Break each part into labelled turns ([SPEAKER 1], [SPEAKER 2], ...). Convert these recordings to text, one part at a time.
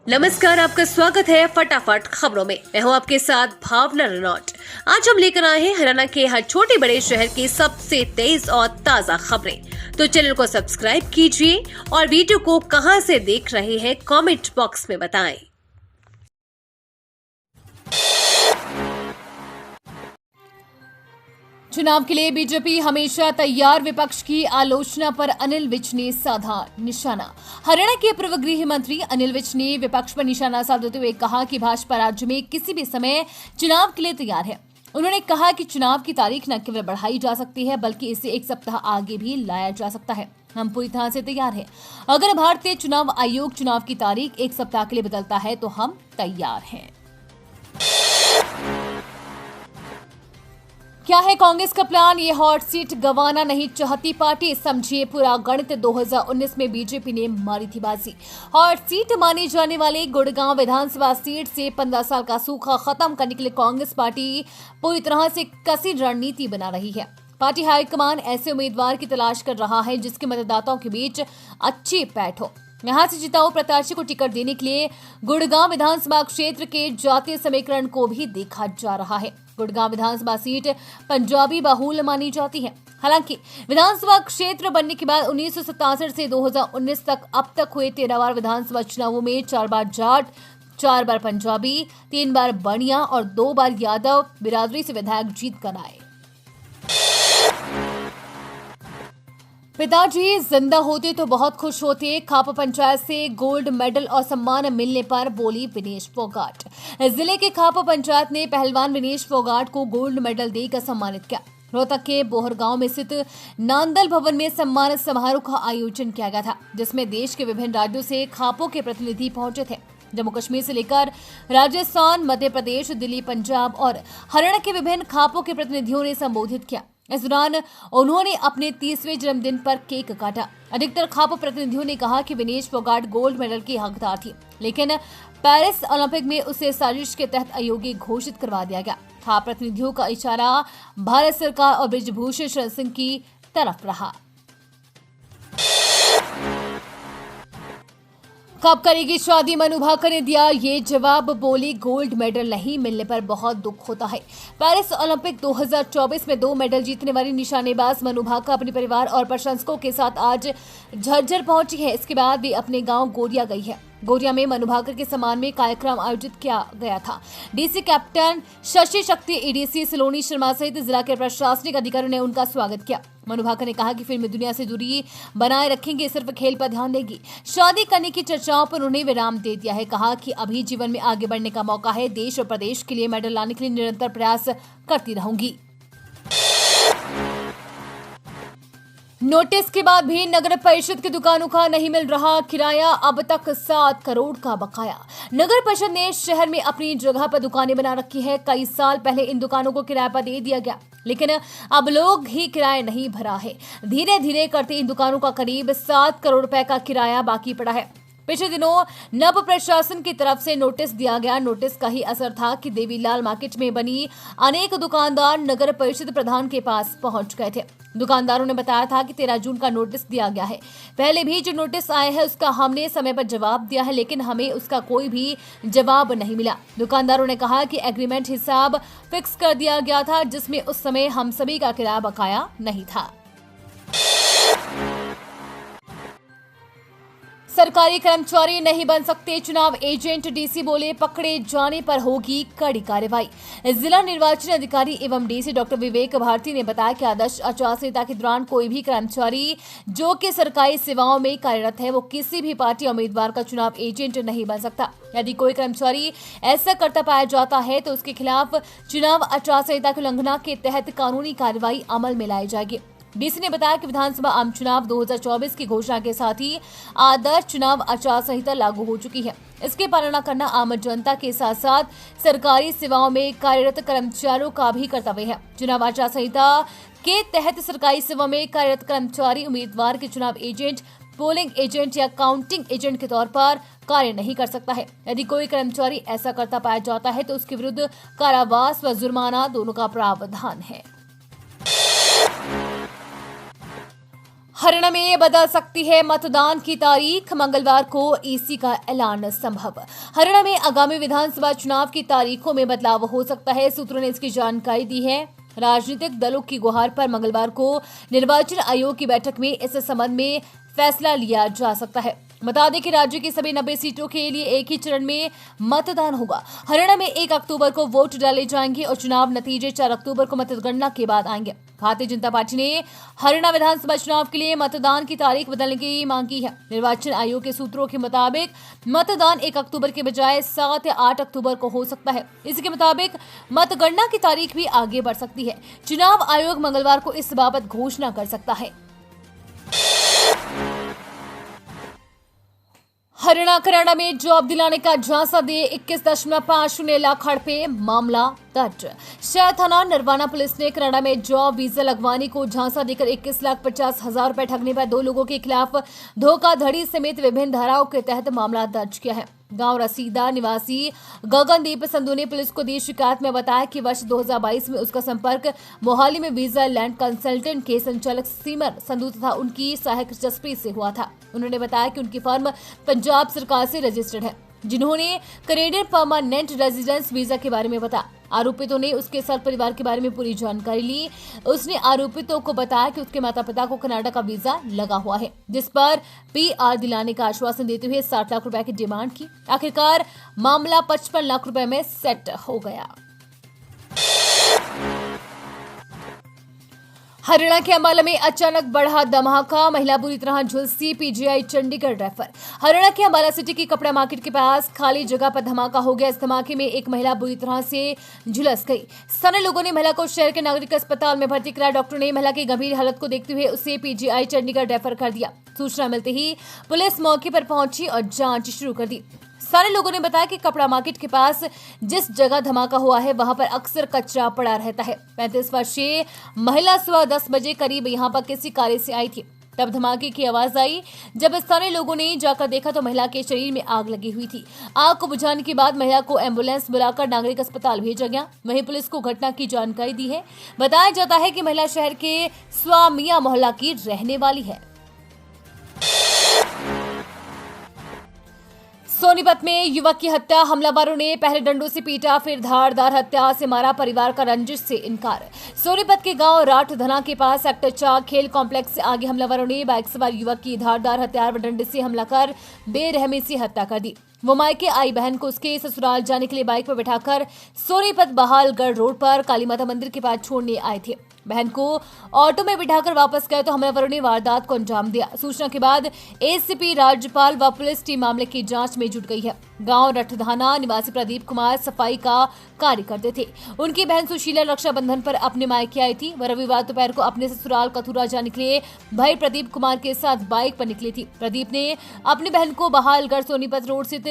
[SPEAKER 1] नमस्कार, आपका स्वागत है फटाफट खबरों में। मैं हूं आपके साथ भावना रनौट। आज हम लेकर आए हैं हरियाणा के हर छोटे बड़े शहर की सबसे तेज और ताजा खबरें। तो चैनल को सब्सक्राइब कीजिए और वीडियो को कहां से देख रहे हैं कमेंट बॉक्स में बताएं।
[SPEAKER 2] चुनाव के लिए बीजेपी हमेशा तैयार, विपक्ष की आलोचना पर अनिल विज ने साधा निशाना। हरियाणा के पूर्व गृह मंत्री अनिल विज ने विपक्ष पर निशाना साधते हुए कहा कि भाजपा राज्य में किसी भी समय चुनाव के लिए तैयार है। उन्होंने कहा कि चुनाव की तारीख न केवल बढ़ाई जा सकती है बल्कि इसे एक सप्ताह आगे भी लाया जा सकता है। हम पूरी तरह से तैयार हैं। अगर भारतीय चुनाव आयोग चुनाव की तारीख एक सप्ताह के लिए बदलता है तो हम तैयार हैं। क्या है कांग्रेस का प्लान? ये हॉट सीट गंवाना नहीं चाहती पार्टी, समझिए पूरा गणित। 2019 में बीजेपी ने मारी थी बाजी। हॉट सीट मानी जाने वाली गुड़गांव विधानसभा सीट से 15 साल का सूखा खत्म करने के लिए कांग्रेस पार्टी पूरी तरह से कसी रणनीति बना रही है। पार्टी हाईकमान ऐसे उम्मीदवार की तलाश कर रहा है जिसके मतदाताओं के बीच अच्छी पैठ हो। यहां से जिताऊ प्रत्याशी को टिकट देने के लिए गुड़गांव विधानसभा क्षेत्र के जातीय समीकरण को भी देखा जा रहा है। गुड़गांव विधानसभा सीट पंजाबी बहुल मानी जाती है। हालांकि विधानसभा क्षेत्र बनने के बाद 1967 से 2019 तक अब तक हुए 13 बार विधानसभा चुनावों में 4 बार जाट, 4 बार पंजाबी, 3 बार बनिया और 2 बार यादव बिरादरी से विधायक जीत कर आए। पिताजी जिंदा होते तो बहुत खुश होते, खापा पंचायत से गोल्ड मेडल और सम्मान मिलने पर बोली विनेश फोगाट। जिले के खापा पंचायत ने पहलवान विनेश फोगाट को गोल्ड मेडल देकर सम्मानित किया। रोहतक के बोहर गांव में स्थित नांदल भवन में सम्मान समारोह का आयोजन किया गया था, जिसमें देश के विभिन्न राज्यों से खापों के प्रतिनिधि पहुंचे थे। जम्मू कश्मीर से लेकर राजस्थान, मध्य प्रदेश, दिल्ली, पंजाब और हरियाणा के विभिन्न खापों के प्रतिनिधियों ने संबोधित किया। इस दौरान उन्होंने अपने 30वें जन्मदिन पर केक काटा। अधिकतर खाप प्रतिनिधियों ने कहा कि विनेश फोगाट गोल्ड मेडल की हकदार थी, लेकिन पेरिस ओलंपिक में उसे साजिश के तहत अयोग्य घोषित करवा दिया गया। खाप प्रतिनिधियों का इशारा भारत सरकार और बृजभूषण शरण सिंह की तरफ रहा। कब करेगी शादी? मनु भाकर ने दिया ये जवाब, बोली गोल्ड मेडल नहीं मिलने पर बहुत दुख होता है। पेरिस ओलंपिक 2024 में 2 मेडल जीतने वाली निशानेबाज मनु भाकर अपने परिवार और प्रशंसकों के साथ आज झज्जर पहुंची है। इसके बाद भी अपने गांव गोरिया गई है। गोरिया में मनु भाकर के सम्मान में कार्यक्रम आयोजित किया गया था। डीसी कैप्टन शशि शक्ति, एडीसी सलोनी शर्मा सहित जिला के प्रशासनिक अधिकारियों ने उनका स्वागत किया। मनु भाकर ने कहा कि फिल्मी दुनिया से दूरी बनाए रखेंगे, सिर्फ खेल पर ध्यान देगी। शादी करने की चर्चाओं पर उन्हें विराम दे दिया है। कहा कि अभी जीवन में आगे बढ़ने का मौका है। देश और प्रदेश के लिए मेडल लाने के लिए निरंतर प्रयास करती रहूंगी। नोटिस के बाद भी नगर परिषद की दुकानों का नहीं मिल रहा किराया, अब तक 7 करोड़ का बकाया। नगर परिषद ने शहर में अपनी जगह पर दुकानें बना रखी है। कई साल पहले इन दुकानों को किराए पर दे दिया गया, लेकिन अब लोग ही किराया नहीं भरा है। धीरे धीरे करते इन दुकानों का करीब 7 करोड़ रुपए का किराया बाकी पड़ा है। पिछले दिनों नव प्रशासन की तरफ से नोटिस दिया गया। नोटिस का ही असर था कि देवीलाल मार्केट में बनी अनेक दुकानदार नगर परिषद प्रधान के पास पहुंच गए थे। दुकानदारों ने बताया था कि 13 जून का नोटिस दिया गया है। पहले भी जो नोटिस आए हैं उसका हमने समय पर जवाब दिया है, लेकिन हमें उसका कोई भी जवाब नहीं मिला। दुकानदारों ने कहा कि एग्रीमेंट हिसाब फिक्स कर दिया गया था, जिसमें उस समय हम सभी का किराया बकाया नहीं था। सरकारी कर्मचारी नहीं बन सकते चुनाव एजेंट, डीसी बोले पकड़े जाने पर होगी कड़ी कार्रवाई। जिला निर्वाचन अधिकारी एवं डीसी डॉक्टर विवेक भारती ने बताया कि आदर्श आचार संहिता के दौरान कोई भी कर्मचारी जो कि सरकारी सेवाओं में कार्यरत है वो किसी भी पार्टी उम्मीदवार का चुनाव एजेंट नहीं बन सकता। यदि कोई कर्मचारी ऐसा करता पाया जाता है तो उसके खिलाफ चुनाव आचार संहिता की उल्लंघना के तहत कानूनी कार्रवाई अमल में लाई जाएगी। डीसी ने बताया कि विधानसभा आम चुनाव 2024 की घोषणा के साथ ही आदर्श चुनाव आचार संहिता लागू हो चुकी है। इसकी पालना करना आम जनता के साथ साथ सरकारी सेवाओं में कार्यरत कर्मचारियों का भी कर्तव्य है। चुनाव आचार संहिता के तहत सरकारी सेवा में कार्यरत कर्मचारी उम्मीदवार के चुनाव एजेंट, पोलिंग एजेंट या काउंटिंग एजेंट के तौर पर कार्य नहीं कर सकता है। यदि कोई कर्मचारी ऐसा करता पाया जाता है तो उसके विरुद्ध कारावास व जुर्माना दोनों का प्रावधान है। हरियाणा में बदल सकती है मतदान की तारीख, मंगलवार को ईसी का ऐलान संभव। हरियाणा में आगामी विधानसभा चुनाव की तारीखों में बदलाव हो सकता है, सूत्रों ने इसकी जानकारी दी है। राजनीतिक दलों की गुहार पर मंगलवार को निर्वाचन आयोग की बैठक में इस संबंध में फैसला लिया जा सकता है। बता दें कि राज्य की सभी 90 सीटों के लिए एक ही चरण में मतदान होगा। हरियाणा में 1 अक्टूबर को वोट डाले जाएंगे और चुनाव नतीजे 4 अक्टूबर को मतगणना के बाद आएंगे। भारतीय जनता पार्टी ने हरियाणा विधानसभा चुनाव के लिए मतदान की तारीख बदलने की मांग की है। निर्वाचन आयोग के सूत्रों के मुताबिक मतदान 1 अक्टूबर के बजाय 7 या 8 अक्टूबर को हो सकता है। इसके मुताबिक मतगणना की तारीख भी आगे बढ़ सकती है। चुनाव आयोग मंगलवार को इस बाबत घोषणा कर सकता है। हरियाणा में जॉब दिलाने का झांसा दिए 21.50 लाख हड़पे, मामला दर्ज। शहर थाना नरवाना पुलिस ने हरियाणा में जॉब वीजा लगवाने को झांसा देकर 21,50,000 रुपए ठगने पर 2 लोगों के खिलाफ धोखाधड़ी समेत विभिन्न धाराओं के तहत मामला दर्ज किया है। गांव रसीदा निवासी गगनदीप संधू ने पुलिस को दी शिकायत में बताया कि वर्ष 2022 में उसका संपर्क मोहाली में वीजा लैंड कंसल्टेंट के संचालक सीमर संधू तथा उनकी सहायक जसप्रीत से हुआ था। उन्होंने बताया कि उनकी फर्म पंजाब सरकार से रजिस्टर्ड है, जिन्होंने कैनेडियन परमानेंट रेजिडेंस वीजा के बारे में बताया। आरोपितों ने उसके साथ परिवार के बारे में पूरी जानकारी ली। उसने आरोपितों को बताया कि उसके माता पिता को कनाडा का वीजा लगा हुआ है, जिस पर PR दिलाने का आश्वासन देते हुए 60 लाख रुपए की डिमांड की। आखिरकार मामला 55 लाख रुपए में सेट हो गया। हरियाणा के अंबाला में अचानक बढ़ा धमाका, महिला बुरी तरह झुलसी, PGI चंडीगढ़ रेफर। हरियाणा के अंबाला सिटी की कपड़ा मार्केट के पास खाली जगह पर धमाका हो गया। इस धमाके में एक महिला बुरी तरह से झुलस गई। स्थानीय लोगों ने महिला को शहर के नागरिक अस्पताल में भर्ती कराया। डॉक्टर ने महिला की गंभीर हालत को देखते हुए उसे PGI चंडीगढ़ रेफर कर दिया। सूचना मिलते ही पुलिस मौके पर पहुंची और जांच शुरू कर दी। सारे लोगों ने बताया कि कपड़ा मार्केट के पास जिस जगह धमाका हुआ है वहां पर अक्सर कचरा पड़ा रहता है। 35 वर्षीय महिला सुबह 10 बजे करीब यहां पर किसी कार्य से आई थी, तब धमाके की आवाज आई। जब स्थानीय लोगों ने जाकर देखा तो महिला के शरीर में आग लगी हुई थी। आग को बुझाने के बाद महिला को एम्बुलेंस बुलाकर नागरिक अस्पताल भेजा गया। वहीं पुलिस को घटना की जानकारी दी है। बताया जाता है कि महिला शहर के स्वामिया मोहल्ला की रहने वाली है। सोनीपत में युवक की हत्या, हमलावरों ने पहले डंडों से पीटा, फिर धारदार हथियार से मारा, परिवार का रंजिश से इनकार। सोनीपत के गांव राठधना के पास सेक्टर 4 खेल कॉम्प्लेक्स से आगे हमलावरों ने बाइक सवार युवक की धारदार हथियार व डंडे से हमला कर बेरहमी से हत्या कर दी। वो मायके आई बहन को उसके ससुराल जाने के लिए बाइक पर बिठाकर सोनीपत बहालगढ़ रोड पर काली माता मंदिर के पास छोड़ने आए थे। बहन को ऑटो में बिठाकर वापस गए तो हमलावरों ने वारदात को अंजाम दिया। सूचना के बाद ACP राज्यपाल व पुलिस टीम मामले की जांच में जुट गई है। गांव रठधाना निवासी प्रदीप कुमार सफाई का कार्य करते थे। उनकी बहन सुशीला रक्षाबंधन पर अपने मायके आई थी। वह रविवार दोपहर को अपने ससुराल कथुरा जाने के लिए भाई प्रदीप कुमार के साथ बाइक पर निकली थी। प्रदीप ने अपनी बहन को बहालगढ़ सोनीपत रोड स्थित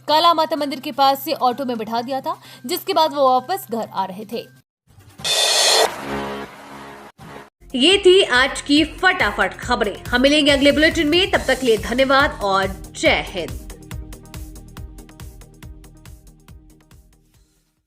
[SPEAKER 2] काला माता मंदिर के पास से ऑटो में बिठा दिया था, जिसके बाद वो वापस घर आ रहे थे।
[SPEAKER 1] ये थी आज की फटाफट खबरें। हम मिलेंगे अगले बुलेटिन में, तब तक के लिए धन्यवाद और जय हिंद।